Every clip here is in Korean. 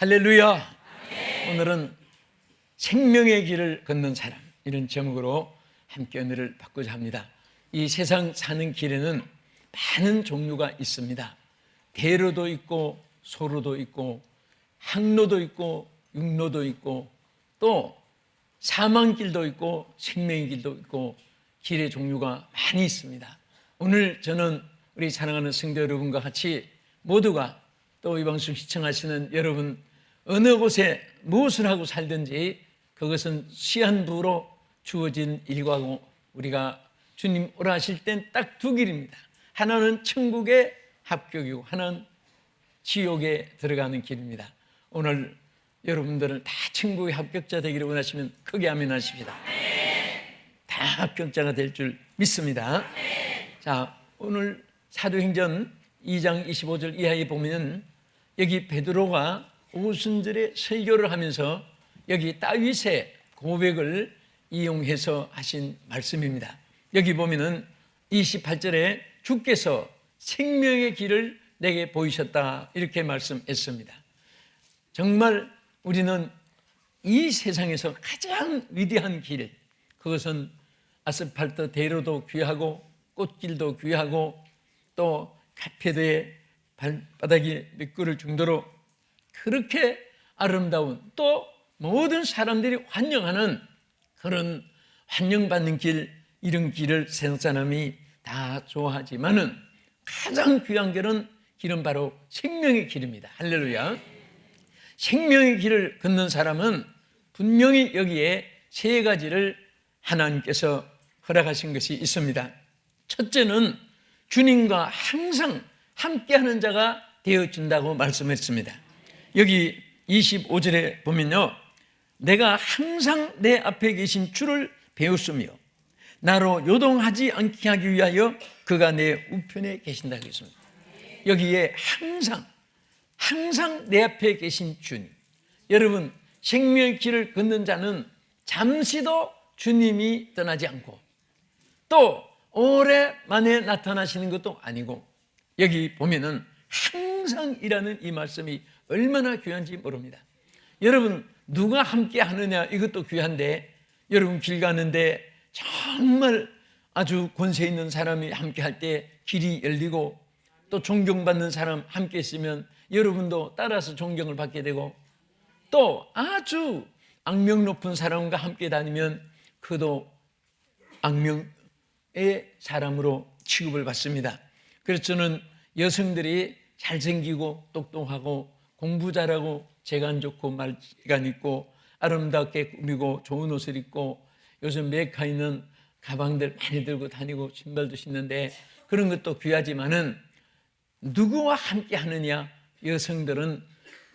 할렐루야. 오늘은 생명의 길을 걷는 사람, 이런 제목으로 함께 은혜를 받고자 합니다. 이 세상 사는 길에는 많은 종류가 있습니다. 대로도 있고 소로도 있고 항로도 있고 육로도 있고 또 사망길도 있고 생명의 길도 있고 길의 종류가 많이 있습니다. 오늘 저는 우리 사랑하는 성도 여러분과 같이 모두가 또 이 방송 시청하시는 여러분 어느 곳에 무엇을 하고 살든지 그것은 시한부로 주어진 일과고 우리가 주님 오라 하실 땐 딱 두 길입니다. 하나는 천국의 합격이고 하나는 지옥에 들어가는 길입니다. 오늘 여러분들은 다 천국의 합격자 되기를 원하시면 크게 아멘 하십시다. 다 합격자가 될 줄 믿습니다. 자, 오늘 사도행전 2장 25절 이하에 보면 여기 베드로가 오순절에 설교를 하면서 여기 다윗의 고백을 이용해서 하신 말씀입니다. 여기 보면은 28절에 주께서 생명의 길을 내게 보이셨다 이렇게 말씀했습니다. 정말 우리는 이 세상에서 가장 위대한 길, 그것은 아스팔트 대로도 귀하고 꽃길도 귀하고 또 카페도에 발바닥이 미끄러울 정도로 그렇게 아름다운 또 모든 사람들이 환영하는 그런 환영받는 길, 이런 길을 세상 사람이 다 좋아하지만은 가장 귀한 길은 바로 생명의 길입니다. 할렐루야. 생명의 길을 걷는 사람은 분명히 여기에 세 가지를 하나님께서 허락하신 것이 있습니다. 첫째는 주님과 항상 함께하는 자가 되어준다고 말씀했습니다. 여기 25절에 보면요, 내가 항상 내 앞에 계신 주를 배웠으며 나로 요동하지 않게 하기 위하여 그가 내 우편에 계신다고 했습니다. 여기에 항상 내 앞에 계신 주님. 여러분, 생명의 길을 걷는 자는 잠시도 주님이 떠나지 않고 또 오래만에 나타나시는 것도 아니고 여기 보면은 항상이라는 이 말씀이 얼마나 귀한지 모릅니다. 여러분, 누가 함께 하느냐 이것도 귀한데 여러분 길 가는데 정말 아주 권세 있는 사람이 함께 할 때 길이 열리고 또 존경받는 사람 함께 있으면 여러분도 따라서 존경을 받게 되고 또 아주 악명 높은 사람과 함께 다니면 그도 악명의 사람으로 취급을 받습니다. 그래서 저는 여성들이 잘생기고 똑똑하고 공부 잘하고 재간 좋고 말간 있고 아름답게 꾸미고 좋은 옷을 입고 요즘 메카 있는 가방들 많이 들고 다니고 신발도 신는데 그런 것도 귀하지만은 누구와 함께 하느냐, 여성들은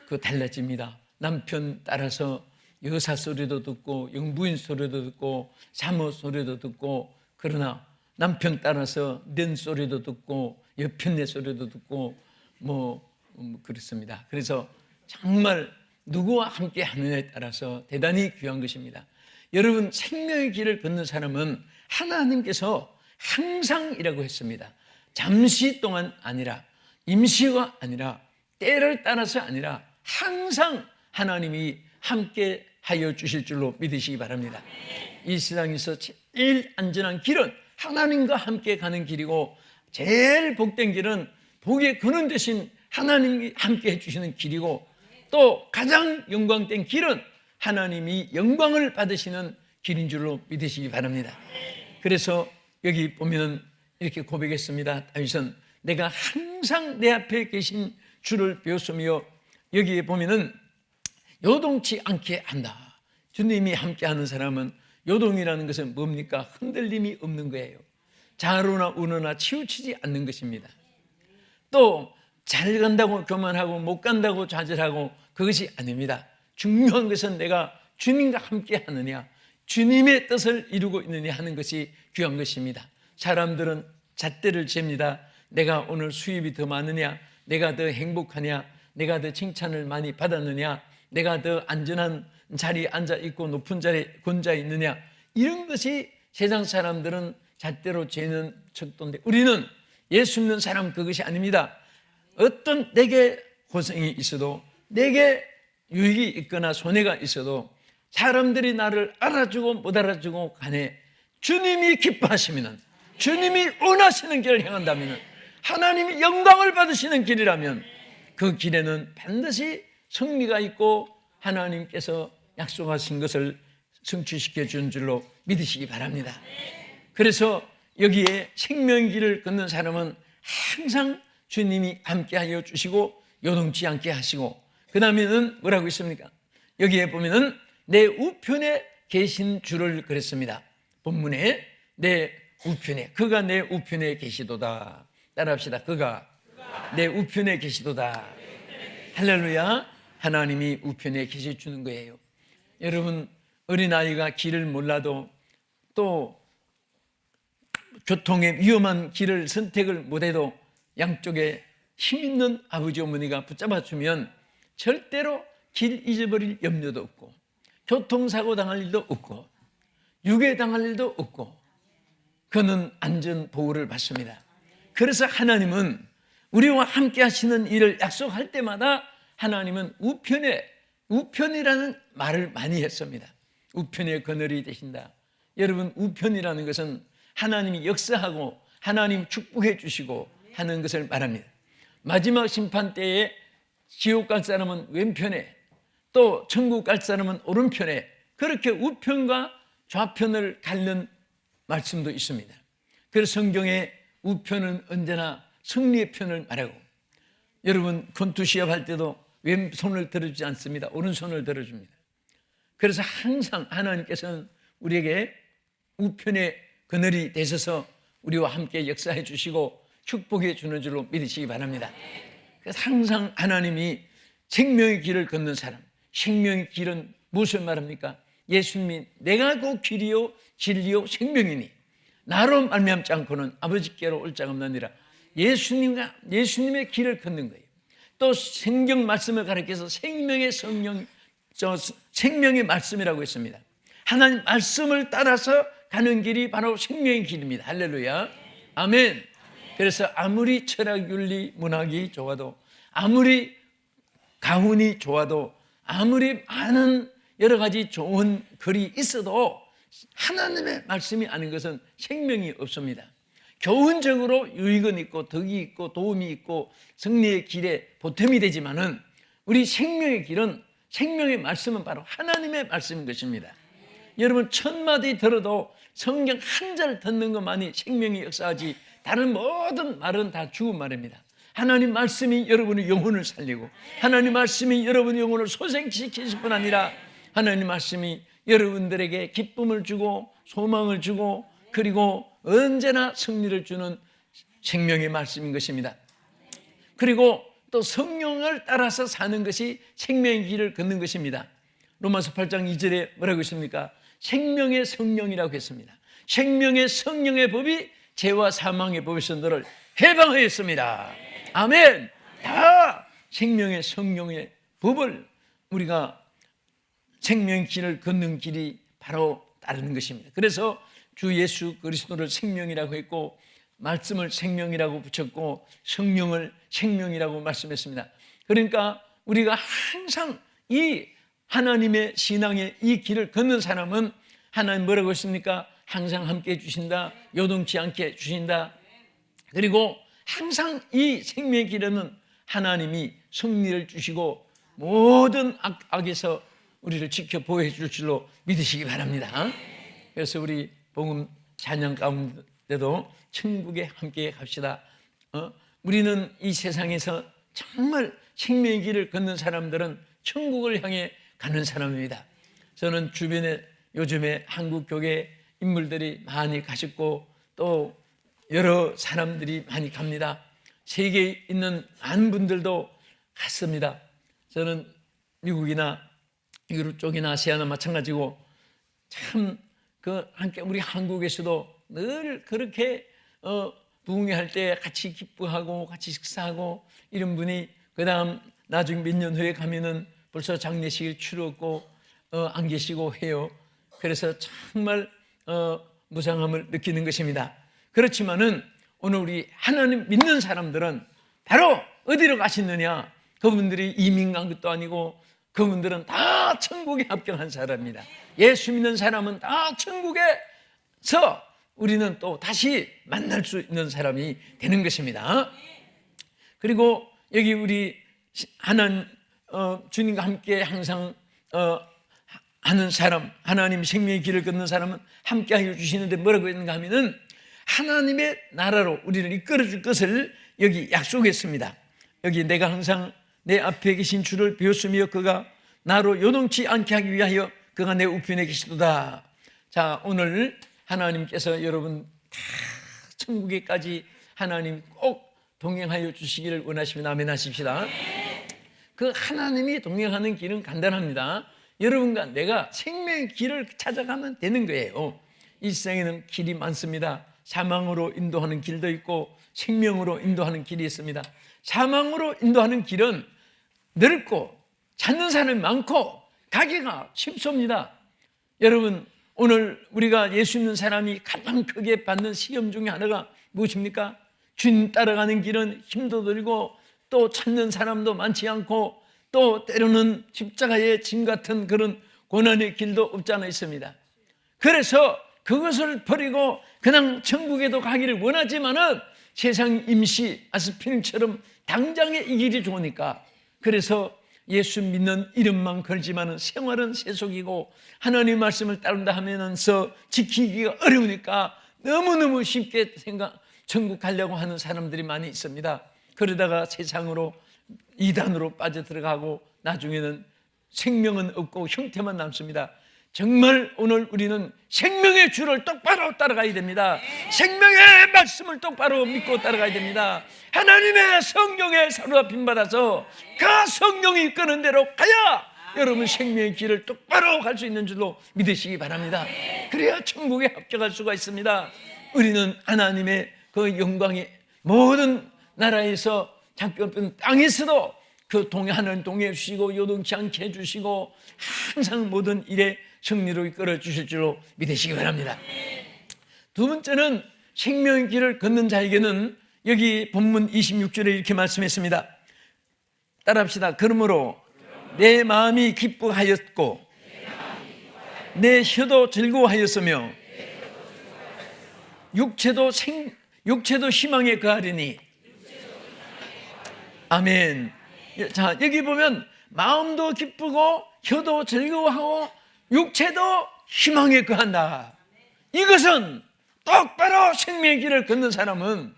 그 달라집니다. 남편 따라서 여사 소리도 듣고 영부인 소리도 듣고 사모 소리도 듣고 그러나 남편 따라서 는 소리도 듣고 여편네 소리도 듣고 그렇습니다. 그래서 정말 누구와 함께 하느냐에 따라서 대단히 귀한 것입니다. 여러분, 생명의 길을 걷는 사람은 하나님께서 항상이라고 했습니다. 잠시 동안 아니라 임시가 아니라 때를 따라서 아니라 항상 하나님이 함께 하여 주실 줄로 믿으시기 바랍니다. 이 세상에서 제일 안전한 길은 하나님과 함께 가는 길이고 제일 복된 길은 복의 근원 대신 하나님이 함께 해주시는 길이고 또 가장 영광된 길은 하나님이 영광을 받으시는 길인 줄로 믿으시기 바랍니다. 그래서 여기 보면 이렇게 고백했습니다. 다윗은 내가 항상 내 앞에 계신 주를 배웠으며 여기에 보면은 요동치 않게 한다. 주님이 함께하는 사람은 요동이라는 것은 뭡니까? 흔들림이 없는 거예요. 좌로나 우로나 치우치지 않는 것입니다. 또 잘 간다고 교만하고 못 간다고 좌절하고 그것이 아닙니다. 중요한 것은 내가 주님과 함께 하느냐, 주님의 뜻을 이루고 있느냐 하는 것이 귀한 것입니다. 사람들은 잣대를 잽니다. 내가 오늘 수입이 더 많으냐, 내가 더 행복하냐, 내가 더 칭찬을 많이 받았느냐, 내가 더 안전한 자리에 앉아 있고 높은 자리에 권좌 있느냐, 이런 것이 세상 사람들은 잣대로 재는 척도인데 우리는 예수 믿는 사람은 그것이 아닙니다. 어떤 내게 고생이 있어도 내게 유익이 있거나 손해가 있어도 사람들이 나를 알아주고 못 알아주고 간에 주님이 기뻐하시면, 주님이 원하시는 길을 향한다면, 하나님이 영광을 받으시는 길이라면 그 길에는 반드시 승리가 있고 하나님께서 약속하신 것을 성취시켜 준 줄로 믿으시기 바랍니다. 그래서 여기에 생명의 길을 걷는 사람은 항상 주님이 함께하여 주시고 요동치 않게 하시고, 그 다음에는 뭐라고 있습니까? 여기에 보면은 내 우편에 계신 주를 그랬습니다. 본문에 내 우편에, 그가 내 우편에 계시도다. 따라합시다. 그가 내 우편에 계시도다. 할렐루야. 하나님이 우편에 계셔주는 거예요. 여러분, 어린아이가 길을 몰라도 또 교통의 위험한 길을 선택을 못해도 양쪽에 힘있는 아버지 어머니가 붙잡아주면 절대로 길 잊어버릴 염려도 없고, 교통사고 당할 일도 없고, 유괴 당할 일도 없고, 그는 안전보호를 받습니다. 그래서 하나님은 우리와 함께 하시는 일을 약속할 때마다 하나님은 우편이라는 말을 많이 했습니다. 우편의 그늘이 되신다. 여러분, 우편이라는 것은 하나님이 역사하고 하나님 축복해 주시고 하는 것을 말합니다. 마지막 심판 때에 지옥 갈 사람은 왼편에, 또 천국 갈 사람은 오른편에, 그렇게 우편과 좌편을 가르는 말씀도 있습니다. 그래서 성경에 우편은 언제나 승리의 편을 말하고, 여러분 권투 시합 할 때도 왼손을 들어주지 않습니다. 오른손을 들어줍니다. 그래서 항상 하나님께서는 우리에게 우편의 그늘이 되셔서 우리와 함께 역사해 주시고 축복해 주는 줄로 믿으시기 바랍니다. 그래서 항상 하나님이 생명의 길을 걷는 사람, 생명의 길은 무엇을 말합니까? 예수님이 내가 그 길이요 진리요 생명이니 나로 말미암지 않고는 아버지께로 올 자가 없느니라. 예수님의 길을 걷는 거예요. 또 성경 말씀을 가르쳐서 생명의 성령, 생명의 말씀이라고 했습니다. 하나님 말씀을 따라서 가는 길이 바로 생명의 길입니다. 할렐루야. 아멘. 그래서 아무리 철학, 윤리, 문학이 좋아도, 아무리 가훈이 좋아도, 아무리 많은 여러 가지 좋은 글이 있어도 하나님의 말씀이 아닌 것은 생명이 없습니다. 교훈적으로 유익은 있고 덕이 있고 도움이 있고 승리의 길에 보탬이 되지만은 우리 생명의 길은, 생명의 말씀은 바로 하나님의 말씀인 것입니다. 여러분, 1000마디 들어도 성경 한 절 듣는 것만이 생명이 역사하지 다른 모든 말은 다 죽은 말입니다. 하나님 말씀이 여러분의 영혼을 살리고, 하나님 말씀이 여러분의 영혼을 소생시키실 뿐 아니라 하나님 말씀이 여러분들에게 기쁨을 주고 소망을 주고 그리고 언제나 승리를 주는 생명의 말씀인 것입니다. 그리고 또 성령을 따라서 사는 것이 생명의 길을 걷는 것입니다. 로마서 8장 2절에 뭐라고 했습니까? 생명의 성령이라고 했습니다. 생명의 성령의 법이 죄와 사망의 법에서 너를 해방하였습니다. 아멘. 다 생명의 성령의 법을 우리가 생명의 길을 걷는 길이 바로 따르는 것입니다. 그래서 주 예수 그리스도를 생명이라고 했고, 말씀을 생명이라고 붙였고, 성령을 생명이라고 말씀했습니다. 그러니까 우리가 항상 이 하나님의 신앙의 이 길을 걷는 사람은 하나님 뭐라고 했습니까? 항상 함께 해주신다, 요동치 않게 해주신다. 그리고 항상 이 생명의 길에는 하나님이 승리를 주시고 모든 악에서 우리를 지켜 보호해 줄 줄로 믿으시기 바랍니다. 그래서 우리 복음 찬양 가운데도 천국에 함께 갑시다. 우리는 이 세상에서 정말 생명의 길을 걷는 사람들은 천국을 향해 가는 사람입니다. 저는 주변에 요즘에 한국 교회 인물들이 많이 가셨고 또 여러 사람들이 많이 갑니다. 세계에 있는 많은 분들도 갔습니다. 저는 미국이나 유럽 쪽이나 아시아나 마찬가지고 참 함께 우리 한국에서도 늘 그렇게 부흥회할 때 같이 기뻐하고 같이 식사하고 이런 분이 그다음 나중에 몇 년 후에 가면은 벌써 장례식을 치렀고 안 계시고 해요. 그래서 정말 무상함을 느끼는 것입니다. 그렇지만은 오늘 우리 하나님 믿는 사람들은 바로 어디로 가시느냐? 그분들이 이민 간 것도 아니고 그분들은 다 천국에 합격한 사람입니다. 예수 믿는 사람은 다 천국에서 우리는 또 다시 만날 수 있는 사람이 되는 것입니다. 그리고 여기 우리 주님과 함께 항상 하는 사람, 하나님 생명의 길을 걷는 사람은 함께 하여 주시는데 뭐라고 했는가 하면은 하나님의 나라로 우리를 이끌어 줄 것을 여기 약속했습니다. 여기 내가 항상 내 앞에 계신 주를 배웠으며 그가 나로 요동치 않게 하기 위하여 그가 내 우편에 계시도다. 자, 오늘 하나님께서 여러분 다 천국에까지 하나님 꼭 동행하여 주시기를 원하시면 아멘 하십시다. 그 하나님이 동행하는 길은 간단합니다. 여러분과 내가 생명의 길을 찾아가면 되는 거예요. 이 세상에는 길이 많습니다. 사망으로 인도하는 길도 있고 생명으로 인도하는 길이 있습니다. 사망으로 인도하는 길은 넓고 찾는 사람이 많고 가기가 쉽습니다. 여러분, 오늘 우리가 예수 믿는 사람이 가장 크게 받는 시험 중에 하나가 무엇입니까? 주님 따라가는 길은 힘도 들고 또 찾는 사람도 많지 않고 또 때로는 십자가의 짐 같은 그런 고난의 길도 없지 않아 있습니다. 그래서 그것을 버리고 그냥 천국에도 가기를 원하지만은 세상 임시 아스피린처럼 당장에 이 길이 좋으니까, 그래서 예수 믿는 이름만 걸지만은 생활은 세속이고 하나님 말씀을 따른다 하면서 지키기가 어려우니까 너무너무 쉽게 천국 가려고 하는 사람들이 많이 있습니다. 그러다가 세상으로 이단으로 빠져들어가고 나중에는 생명은 없고 형태만 남습니다. 정말 오늘 우리는 생명의 주를 똑바로 따라가야 됩니다. 생명의 말씀을 똑바로 믿고 따라가야 됩니다. 하나님의 성령에 사로잡힘 받아서 그 성령이 이끄는 대로 가야 여러분 생명의 길을 똑바로 갈 수 있는 줄로 믿으시기 바랍니다. 그래야 천국에 합격할 수가 있습니다. 우리는 하나님의 그 영광이 모든 나라에서 잡혔던 땅에서도 그 하나님 동행해 주시고 요동치 않게 해주시고 항상 모든 일에 승리로 이끌어 주실 줄로 믿으시기 바랍니다. 두 번째는 생명의 길을 걷는 자에게는 여기 본문 26절에 이렇게 말씀했습니다. 따라합시다. 그러므로 내 마음이 기뻐하였고 내 혀도 즐거워하였으며 육체도 희망에 거하리니. 아멘. 자, 여기 보면 마음도 기쁘고 혀도 즐거워하고 육체도 희망에 거한다. 이것은 똑바로 생명의 길을 걷는 사람은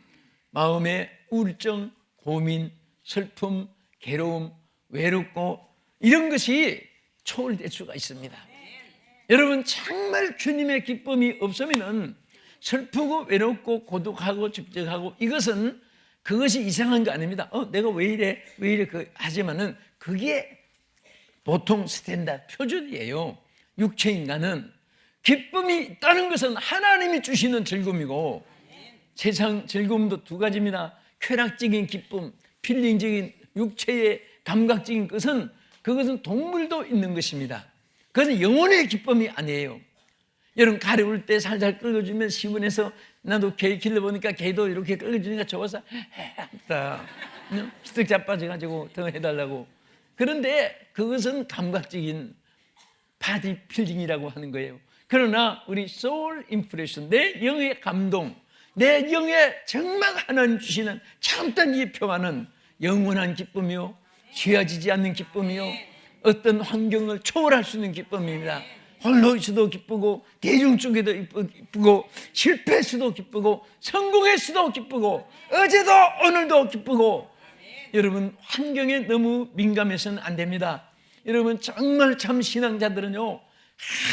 마음의 우울증, 고민, 슬픔, 괴로움, 외롭고 이런 것이 초월될 수가 있습니다. 여러분, 정말 주님의 기쁨이 없으면 슬프고 외롭고 고독하고 적적하고 이것은 그것이 이상한 거 아닙니다. 내가 왜 이래 하지만은 그게 보통 스탠다드 표준이에요. 육체 인간은 기쁨이 있다는 것은 하나님이 주시는 즐거움이고, 세상 즐거움도 두 가지입니다. 쾌락적인 기쁨, 필링적인 육체의 감각적인 것은 그것은 동물도 있는 것입니다. 그것은 영혼의 기쁨이 아니에요. 여러분, 가려울 때 살살 끌어주면 시원해서, 나도 개 길러보니까 개도 이렇게 끌어주니까 좋아서 했다. 스뜩 자빠져가지고 더 해달라고. 그런데 그것은 감각적인 바디 필링이라고 하는 거예요. 그러나 우리 소울 임프레션, 내 영의 감동, 내 영에 정말 하나님 주시는 참된 이 평안은 영원한 기쁨이요, 죄어지지 않는 기쁨이요, 어떤 환경을 초월할 수 있는 기쁨입니다. 홀로 있어도 기쁘고, 대중 속에도 기쁘고, 실패했어도 기쁘고, 성공했어도 기쁘고, 어제도 오늘도 기쁘고. 여러분, 환경에 너무 민감해서는 안 됩니다. 여러분, 정말 참 신앙자들은요,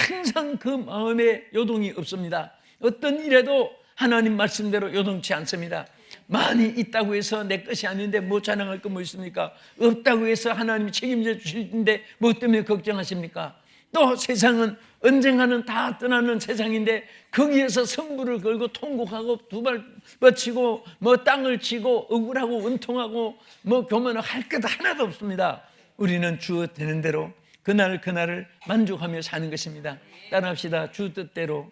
항상 그 마음에 요동이 없습니다. 어떤 일에도 하나님 말씀대로 요동치 않습니다. 많이 있다고 해서 내 것이 아닌데 뭐 자랑할 거 뭐 있습니까? 없다고 해서 하나님이 책임져 주실 텐데 뭐 때문에 걱정하십니까? 또 세상은 언젠가는 다 떠나는 세상인데 거기에서 승부를 걸고 통곡하고 두 발 뻗치고 뭐 땅을 치고 억울하고 원통하고 뭐 교만을 할 것 하나도 없습니다. 우리는 주 되는 대로 그날을 만족하며 사는 것입니다. 따라합시다. 주 뜻대로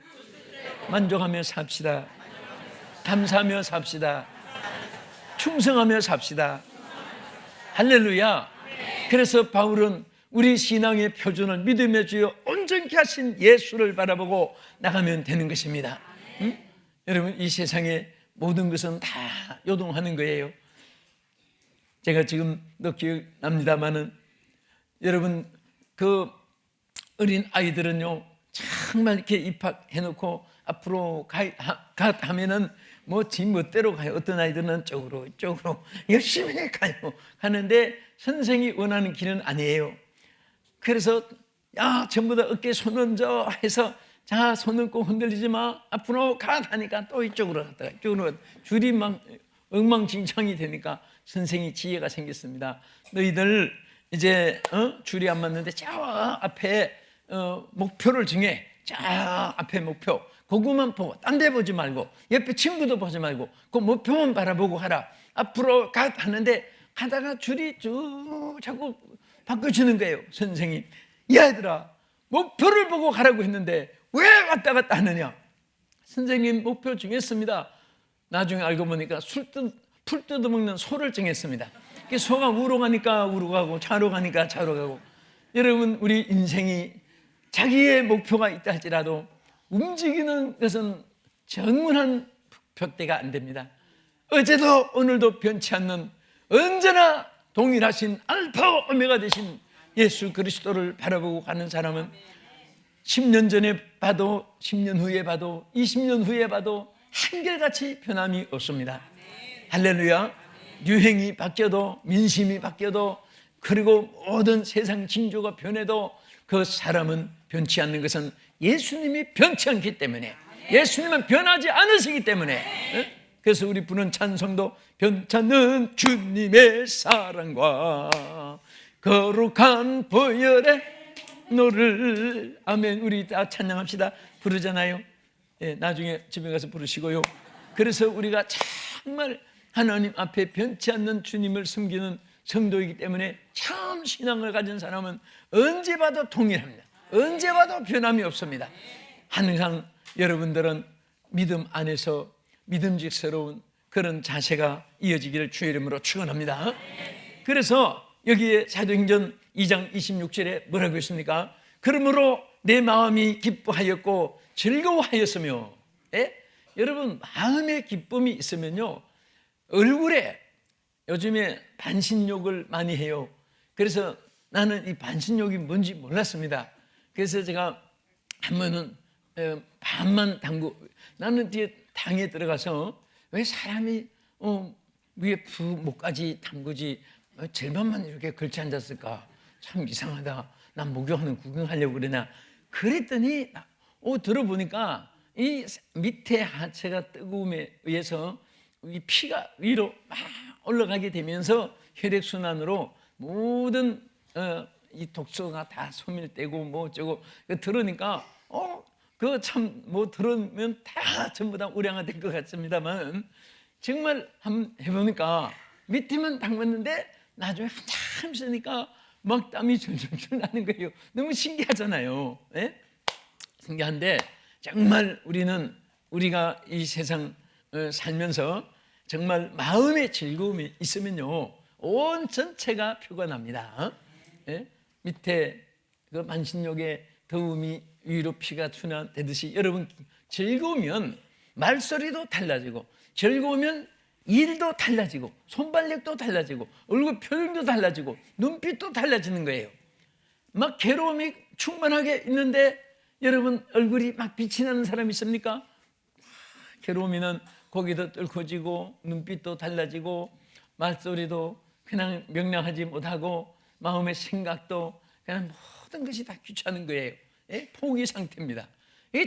만족하며 삽시다. 감사하며 삽시다. 충성하며 삽시다. 할렐루야. 그래서 바울은 우리 신앙의 표준을 믿음의 주여 온전케 하신 예수를 바라보고 나가면 되는 것입니다. 응? 여러분, 이 세상의 모든 것은 다 요동하는 거예요. 제가 지금도 기억납니다마는 여러분, 그 어린 아이들은요 정말 이렇게 입학해놓고 앞으로 하면은 뭐 지 멋대로 가요. 어떤 아이들은 이쪽으로 열심히 가요. 가는데 선생이 원하는 길은 아니에요. 그래서 야, 전부 다 어깨에 손 얹어 해서 자, 손 얹고 흔들리지 마, 앞으로 가 하니까 또 이쪽으로 갔다가 이쪽으로 갔다가 줄이 막 엉망진창이 되니까 선생이 지혜가 생겼습니다. 너희들 이제 줄이 안 맞는데 저 앞에 목표를 정해. 자, 앞에 목표 그것만 보고 딴 데 보지 말고 옆에 친구도 보지 말고 그 목표만 바라보고 하라. 앞으로 가 하는데 가다가 줄이 쭉 자꾸 바꿔주는 거예요. 선생님, 얘들아, 목표를 보고 가라고 했는데 왜 왔다 갔다 하느냐. 선생님, 목표 정했습니다. 나중에 알고 보니까 풀 뜯어먹는 소를 정했습니다. 소가 우로 가니까 우로 가고 차로 가니까 차로 가고. 여러분, 우리 인생이 자기의 목표가 있다 할지라도 움직이는 것은 정문한 벽대가 안 됩니다. 어제도 오늘도 변치 않는 언제나 동일하신 알파 오메가 되신 예수 그리스도를 바라보고 가는 사람은 10년 전에 봐도 10년 후에 봐도 20년 후에 봐도 한결같이 변함이 없습니다. 할렐루야. 유행이 바뀌어도 민심이 바뀌어도 그리고 모든 세상 징조가 변해도 그 사람은 변치 않는 것은 예수님이 변치 않기 때문에, 예수님은 변하지 않으시기 때문에. 그래서 우리 부르는 찬송도 변찮는 주님의 사랑과 거룩한 보혈의 너를, 아멘. 우리 다 찬양합시다. 부르잖아요. 나중에 집에 가서 부르시고요. 그래서 우리가 정말 하나님 앞에 변치 않는 주님을 섬기는 성도이기 때문에 참 신앙을 가진 사람은 언제 봐도 동일합니다. 언제 봐도 변함이 없습니다. 항상 여러분들은 믿음 안에서 믿음직스러운 그런 자세가 이어지기를 주의 이름으로 축원합니다. 그래서 여기에 사도행전 2장 26절에 뭐라고 했습니까? 그러므로 내 마음이 기뻐하였고 즐거워하였으며. 여러분, 마음에 기쁨이 있으면요 얼굴에, 요즘에 반신욕을 많이 해요. 그래서 나는 이 반신욕이 뭔지 몰랐습니다. 그래서 제가 한 번은 반만 담고, 나는 뒤에 당에 들어가서 왜 사람이 위에 목까지 담그지 절반만 이렇게 걸쳐 앉았을까? 참 이상하다. 난 목욕하는 구경하려고 그러나. 그랬더니 들어보니까 이 밑에 하체가 뜨거움에 의해서 이 피가 위로 막 올라가게 되면서 혈액순환으로 모든 이 독소가 다 소멸되고 뭐 어쩌고 들으니까 그거 참 뭐 들으면 다 전부 다 우량화된 것 같습니다만, 정말 한번 해보니까 밑에만 담갔는데 나중에 한참 쓰니까 막 땀이 줄줄줄 나는 거예요. 너무 신기하잖아요. 신기한데 정말 우리가 이 세상 살면서 정말 마음의 즐거움이 있으면요 온 전체가 표가 납니다. 밑에 그 만신욕의 더움이 위로 피가 튀어나오듯이 여러분 즐거우면 말소리도 달라지고, 즐거우면 일도 달라지고, 손발력도 달라지고, 얼굴 표정도 달라지고, 눈빛도 달라지는 거예요. 막 괴로움이 충만하게 있는데 여러분 얼굴이 막 빛이 나는 사람 있습니까? 괴로우면 고개도 떨궈지고, 눈빛도 달라지고, 말소리도 그냥 명랑하지 못하고, 마음의 생각도 그냥 모든 것이 다 귀찮은 거예요. 포기 상태입니다.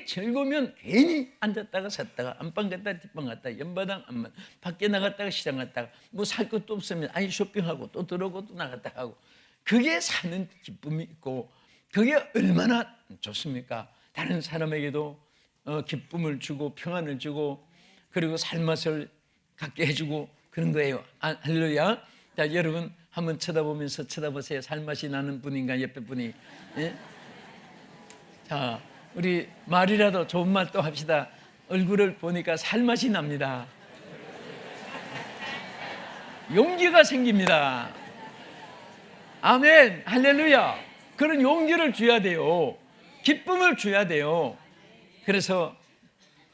즐거우면 괜히 앉았다가 섰다가 안방 갔다가 뒷방 갔다가 연바당 안만 밖에 나갔다가 시장 갔다가 뭐 살 것도 없으면 쇼핑하고 또 들어오고 또 나갔다 하고, 그게 사는 기쁨이 있고 그게 얼마나 좋습니까? 다른 사람에게도 기쁨을 주고 평안을 주고 그리고 살맛을 갖게 해주고 그런 거예요. 할렐루야. 자, 여러분 한번 쳐다보면서 쳐다보세요. 살맛이 나는 분인가 옆에 분이. 자, 우리 말이라도 좋은 말 또 합시다. 얼굴을 보니까 살맛이 납니다. 용기가 생깁니다. 아멘. 할렐루야. 그런 용기를 줘야 돼요. 기쁨을 줘야 돼요. 그래서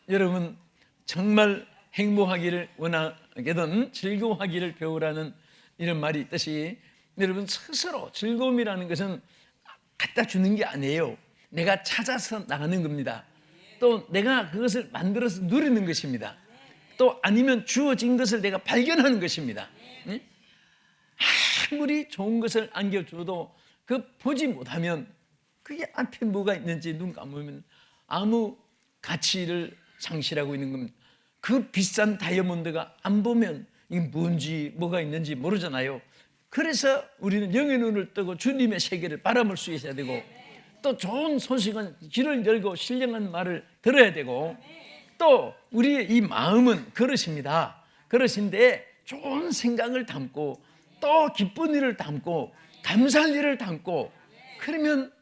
여러분 정말 행복하기를 원하게든 즐거워하기를 배우라는 이런 말이 있듯이 여러분 스스로 즐거움이라는 것은 갖다 주는 게 아니에요. 내가 찾아서 나가는 겁니다. 또 내가 그것을 만들어서 누리는 것입니다. 또 아니면 주어진 것을 내가 발견하는 것입니다. 아무리 좋은 것을 안겨줘도 그 보지 못하면 그게 앞에 뭐가 있는지 눈 감으면 아무 가치를 상실하고 있는 겁니다. 그 비싼 다이아몬드가 안 보면 이게 뭔지 뭐가 있는지 모르잖아요. 그래서 우리는 영의 눈을 뜨고 주님의 세계를 바라볼 수 있어야 되고, 또 좋은 소식은 귀를 열고 신령한 말을 들어야 되고, 또 우리의 이 마음은 그릇입니다. 그릇인데 좋은 생각을 담고 또 기쁜 일을 담고 감사할 일을 담고, 그러면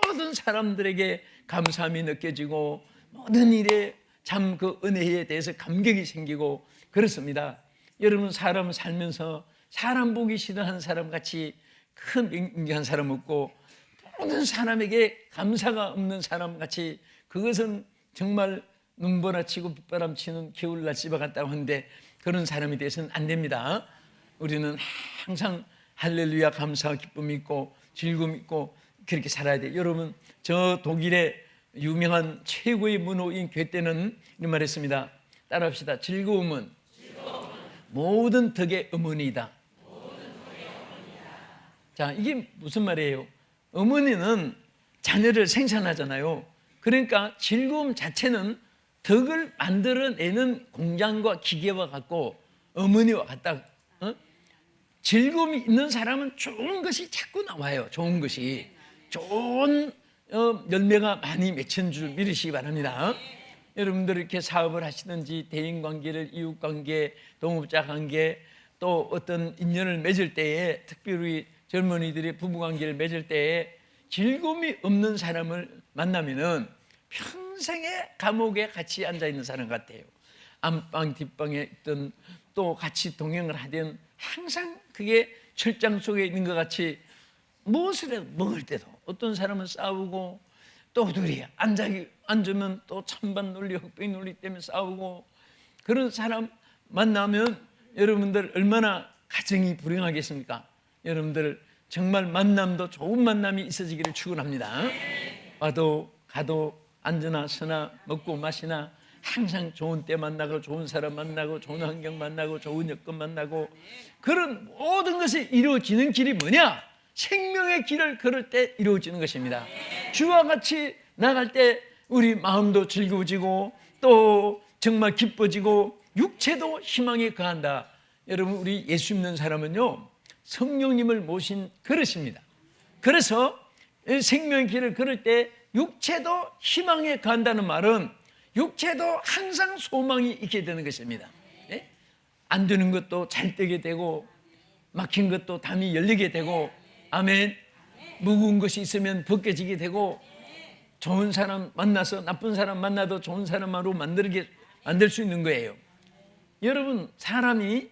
모든 사람들에게 감사함이 느껴지고 모든 일에 참 그 은혜에 대해서 감격이 생기고 그렇습니다. 여러분 사람 살면서 사람 보기 싫어하는 사람 같이 큰 명기한 사람 없고, 모든 사람에게 감사가 없는 사람 같이, 그것은 정말 눈보라치고 빗바람치는 겨울날씨와 같다고 하는데 그런 사람이 되어서는 안 됩니다. 우리는 항상 할렐루야 감사와 기쁨이 있고 즐거움이 있고 그렇게 살아야 돼요. 여러분 저 독일의 유명한 최고의 문호인 괴테는 이런 말했습니다. 따라합시다. 즐거움은 모든 덕의 어머니이다. 자, 이게 무슨 말이에요? 어머니는 자녀를 생산하잖아요. 그러니까 즐거움 자체는 덕을 만들어내는 공장과 기계와 같고 어머니와 같다. 즐거움이 있는 사람은 좋은 것이 자꾸 나와요. 좋은 것이. 좋은 열매가 많이 맺힌 줄 믿으시기 바랍니다. 여러분들 이렇게 사업을 하시든지 대인관계를, 이웃관계, 동업자관계, 또 어떤 인연을 맺을 때에, 특별히 젊은이들이 부부관계를 맺을 때에 즐거움이 없는 사람을 만나면은 평생의 감옥에 같이 앉아있는 사람 같아요. 안방 뒷방에 있든 또 같이 동행을 하든 항상 그게 철장 속에 있는 것 같이, 무엇을 해도 먹을 때도 어떤 사람은 싸우고, 또 둘이 앉으면 또 찬반 논리, 흑백 논리 때문에 싸우고, 그런 사람 만나면 여러분들 얼마나 가정이 불행하겠습니까? 여러분들 정말 만남도 좋은 만남이 있어지기를 축원합니다. 와도 가도 앉으나 서나 먹고 마시나 항상 좋은 때 만나고 좋은 사람 만나고 좋은 환경 만나고 좋은 여건 만나고, 그런 모든 것이 이루어지는 길이 뭐냐? 생명의 길을 걸을 때 이루어지는 것입니다. 주와 같이 나갈 때 우리 마음도 즐거워지고 또 정말 기뻐지고 육체도 희망에 거한다. 여러분 우리 예수 믿는 사람은요 성령님을 모신 그릇입니다. 그래서 생명의 길을 걸을 때 육체도 희망에 거한다는 말은 육체도 항상 소망이 있게 되는 것입니다. 예? 안 되는 것도 잘 되게 되고 막힌 것도 담이 열리게 되고, 아멘. 무거운 것이 있으면 벗겨지게 되고, 좋은 사람 만나서 나쁜 사람 만나도 좋은 사람으로 만들 수 있는 거예요. 여러분 사람이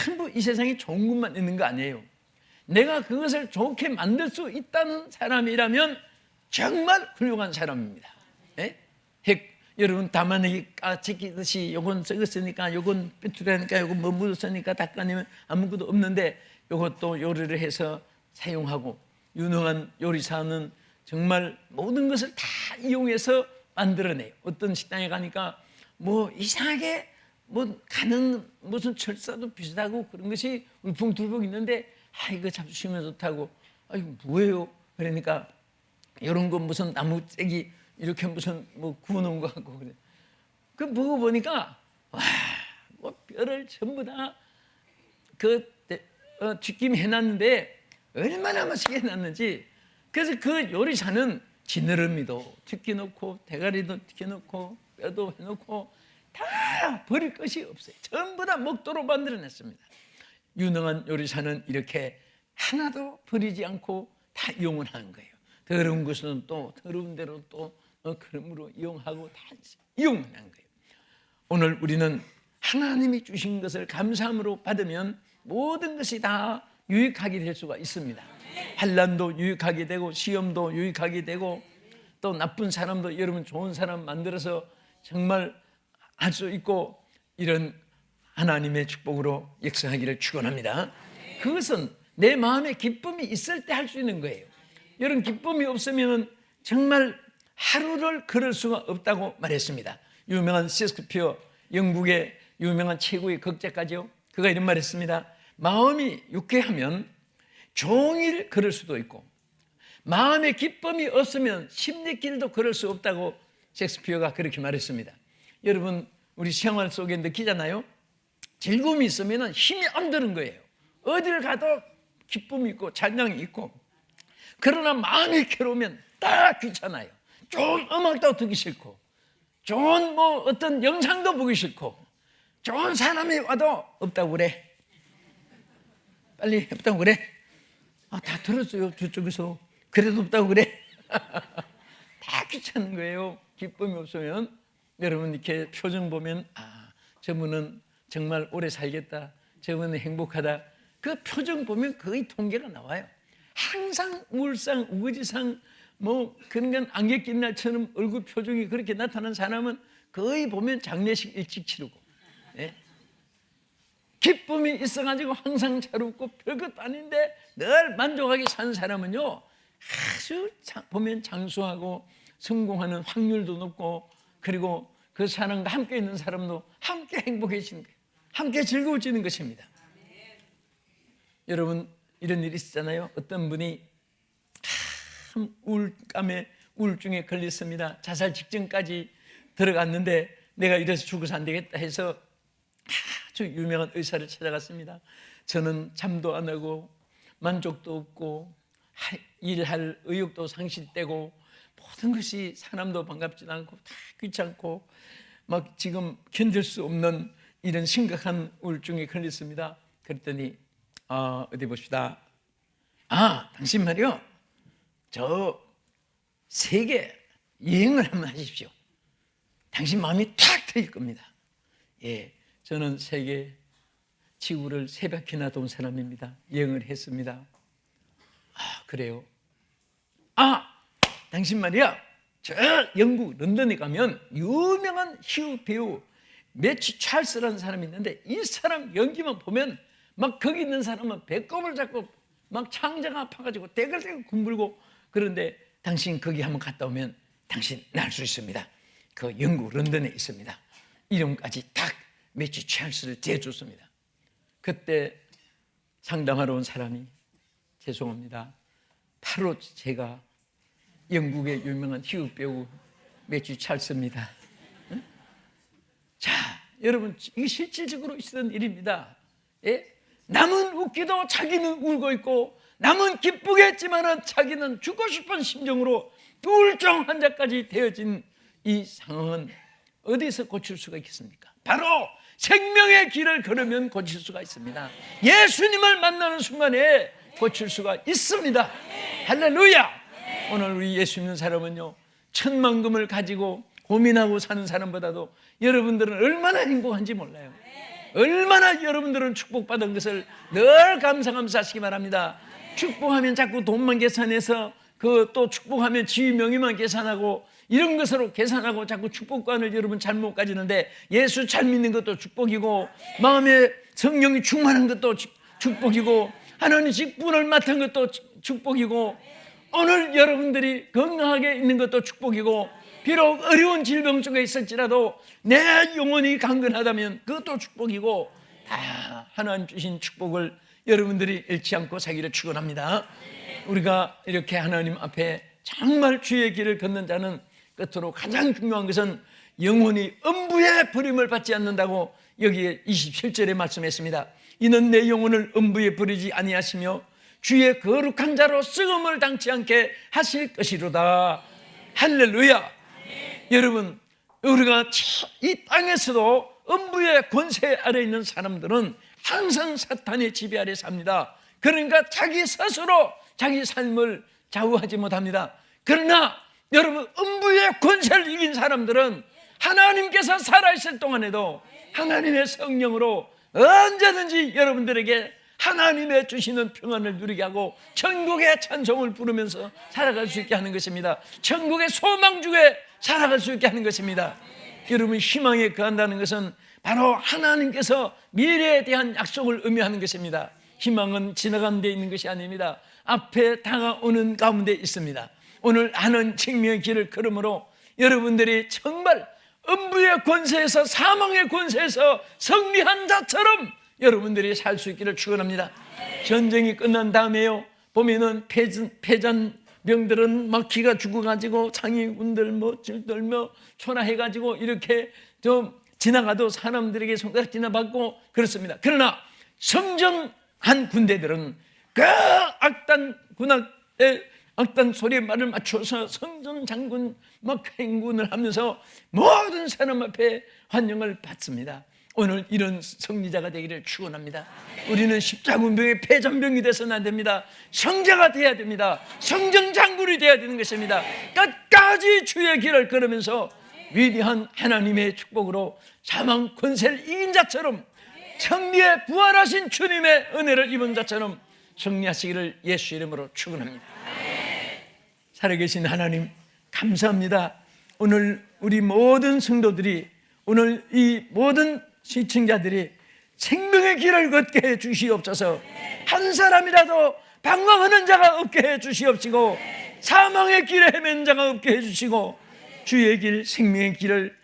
전부 이 세상에 좋은 것만 있는 거 아니에요. 내가 그것을 좋게 만들 수 있다는 사람이라면 정말 훌륭한 사람입니다. 예? 여러분 담아내기 까치기듯이 요건 썩었으니까 요건 빼투라니까 요건 뭐 묻었으니까 닦아내면 아무것도 없는데 요것도 요리를 해서 사용하고, 유능한 요리사는 정말 모든 것을 다 이용해서 만들어내요. 어떤 식당에 가니까 뭐 이상하게 뭐 가는 무슨 철사도 비슷하고 그런 것이 울풍tur풍 있는데, 이거 잡수시면 좋다고, 이거 뭐예요? 그러니까 이런 거 무슨 나무 떼기 이렇게 무슨 뭐 구워놓은 거 같고 그래. 그 먹어보니까 와, 뭐 뼈를 전부 다 튀김 해놨는데 얼마나 맛있게 해놨는지. 그래서 그 요리사는 지느러미도 튀겨놓고 대가리도 튀겨놓고 뼈도 해놓고 다 버릴 것이 없어요. 전부 다 먹도록 만들어냈습니다. 유능한 요리사는 이렇게 하나도 버리지 않고 다 이용을 하는 거예요. 더러운 것은 또 더러운 대로 또 그러므로 이용하고 다 이용을 하는 거예요. 오늘 우리는 하나님이 주신 것을 감사함으로 받으면 모든 것이 다 유익하게 될 수가 있습니다. 환난도 유익하게 되고 시험도 유익하게 되고 또 나쁜 사람도 여러분 좋은 사람 만들어서 정말 할 수 있고 이런 하나님의 축복으로 역사하기를 축원합니다. 그것은 내 마음에 기쁨이 있을 때 할 수 있는 거예요. 여러분 기쁨이 없으면 정말 하루를 걸을 수가 없다고 말했습니다. 유명한 셰익스피어, 영국의 유명한 최고의 극작가죠. 그가 이런 말 했습니다. 마음이 유쾌하면 종일 걸을 수도 있고 마음에 기쁨이 없으면 십리길도 걸을 수 없다고 셰익스피어가 그렇게 말했습니다. 여러분 우리 생활 속에 느끼잖아요. 즐거움이 있으면 힘이 안 드는 거예요. 어딜 가도 기쁨이 있고 찬양이 있고, 그러나 마음이 괴로우면 딱 귀찮아요. 좋은 음악도 듣기 싫고 좋은 어떤 영상도 보기 싫고 좋은 사람이 와도 없다고 그래. 빨리 없다고 그래. 다 들었어요 저쪽에서. 그래도 없다고 그래. 다 귀찮은 거예요. 기쁨이 없으면. 여러분 이렇게 표정 보면 저분은 정말 오래 살겠다, 저분은 행복하다, 그 표정 보면 거의 통계가 나와요. 항상 우울상 우거지상 그런 건 안개 낀 날처럼 얼굴 표정이 그렇게 나타난 사람은 거의 보면 장례식 일찍 치르고, 예? 기쁨이 있어가지고 항상 잘 웃고 별것도 아닌데 늘 만족하게 사는 사람은요 아주 보면 장수하고 성공하는 확률도 높고, 그리고 그 사람과 함께 있는 사람도 함께 행복해지는 거예요. 함께 즐거워지는 것입니다. 여러분 이런 일이 있잖아요. 어떤 분이 참 우울증에 걸렸습니다. 자살 직전까지 들어갔는데 내가 이래서 죽어서 안 되겠다 해서 아주 유명한 의사를 찾아갔습니다. 저는 잠도 안 하고 만족도 없고 일할 의욕도 상실되고 모든 것이 사람도 반갑지 않고 다 귀찮고 막 지금 견딜 수 없는 이런 심각한 우울증에 걸렸습니다. 그랬더니 어디 봅시다. 당신 말이요, 저 세계 여행을 한번 하십시오. 당신 마음이 탁 트일 겁니다. 예, 저는 세계 지구를 3바퀴나 돈 사람입니다. 여행을 했습니다. 그래요? 당신 말이야, 저 영국 런던에 가면 유명한 희우 배우 매치 찰스라는 사람이 있는데 이 사람 연기만 보면 막 거기 있는 사람은 배꼽을 잡고 막 창자가 아파가지고 떼글떼글 굼불고, 그런데 당신 거기 한번 갔다 오면 당신 날 수 있습니다. 그 영국 런던에 있습니다. 이름까지 딱 매치 찰스를 대줬습니다. 그때 상담하러 온 사람이 죄송합니다, 바로 제가 영국의 유명한 희우 배우 매치 찰스입니다. 자, 여러분 이게 실질적으로 있었던 일입니다. 예? 남은 웃기도 자기는 울고 있고 남은 기쁘게 했지만은 자기는 죽고 싶은 심정으로 우울증 환자까지 되어진 이 상황은 어디서 고칠 수가 있겠습니까? 바로 생명의 길을 걸으면 고칠 수가 있습니다. 예수님을 만나는 순간에 고칠 수가 있습니다. 할렐루야. 오늘 우리 예수 믿는 사람은요, 천만금을 가지고 고민하고 사는 사람보다도 여러분들은 얼마나 행복한지 몰라요. 얼마나 여러분들은 축복받은 것을 늘 감사하시기 바랍니다. 축복하면 자꾸 돈만 계산해서 또 축복하면 지위 명예만 계산하고 이런 것으로 계산하고 자꾸 축복관을 여러분 잘못 가지는데, 예수 잘 믿는 것도 축복이고 마음에 성령이 충만한 것도 축복이고 하나님 직분을 맡은 것도 축복이고 오늘 여러분들이 건강하게 있는 것도 축복이고 비록 어려운 질병 속에 있을지라도 내 영혼이 강건하다면 그것도 축복이고, 다 하나님 주신 축복을 여러분들이 잃지 않고 살기를 축원합니다. 우리가 이렇게 하나님 앞에 정말 주의 길을 걷는 자는 끝으로 가장 중요한 것은 영혼이 음부의 버림을 받지 않는다고 여기에 27절에 말씀했습니다. 이는 내 영혼을 음부에 버리지 아니하시며 주의 거룩한 자로 썩음을 당치 않게 하실 것이로다. 할렐루야. 여러분, 우리가 이 땅에서도 음부의 권세 아래 있는 사람들은 항상 사탄의 지배 아래 삽니다. 그러니까 자기 스스로 자기 삶을 좌우하지 못합니다. 그러나 여러분, 음부의 권세를 이긴 사람들은 하나님께서 살아있을 동안에도 하나님의 성령으로 언제든지 여러분들에게 하나님의 주시는 평안을 누리게 하고 천국의 찬송을 부르면서 살아갈 수 있게 하는 것입니다. 천국의 소망 중에 살아갈 수 있게 하는 것입니다. 여러분, 희망에 거한다는 것은 바로 하나님께서 미래에 대한 약속을 의미하는 것입니다. 희망은 지나간 데 있는 것이 아닙니다. 앞에 다가오는 가운데 있습니다. 오늘 하는 생명의 길을 걸음으로 여러분들이 정말 음부의 권세에서, 사망의 권세에서 승리한 자처럼 여러분들이 살 수 있기를 축원합니다. 전쟁이 끝난 다음에요, 보면은 패전병들은 막 기가 죽어가지고 장애군들 뭐 들며 초라해가지고 이렇게 좀 지나가도 사람들에게 손가락질이나 받고 그렇습니다. 그러나 성전한 군대들은 그 악단 군악의 악단 소리에 말을 맞춰서 성전 장군 막 행군을 하면서 모든 사람 앞에 환영을 받습니다. 오늘 이런 승리자가 되기를 축원합니다. 우리는 십자군병의 패전병이 돼서는 안 됩니다. 성자가 돼야 됩니다. 성전 장군이 돼야 되는 것입니다. 끝까지 주의 길을 걸으면서 위대한 하나님의 축복으로 사망 권세를 이긴 자처럼, 승리에 부활하신 주님의 은혜를 입은 자처럼 승리하시기를 예수 이름으로 축원합니다. 살아계신 하나님, 감사합니다. 오늘 우리 모든 성도들이, 오늘 이 모든 시청자들이 생명의 길을 걷게 해 주시옵소서. 한 사람이라도 방황하는 자가 없게 해 주시옵시고, 사망의 길에 헤매는 자가 없게 해 주시고, 주의 길, 생명의 길을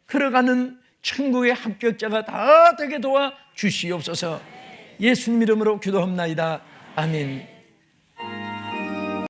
걸어가는 천국의 합격자가 다 되게 도와 주시옵소서. 예수님 이름으로 기도합나이다. 아멘.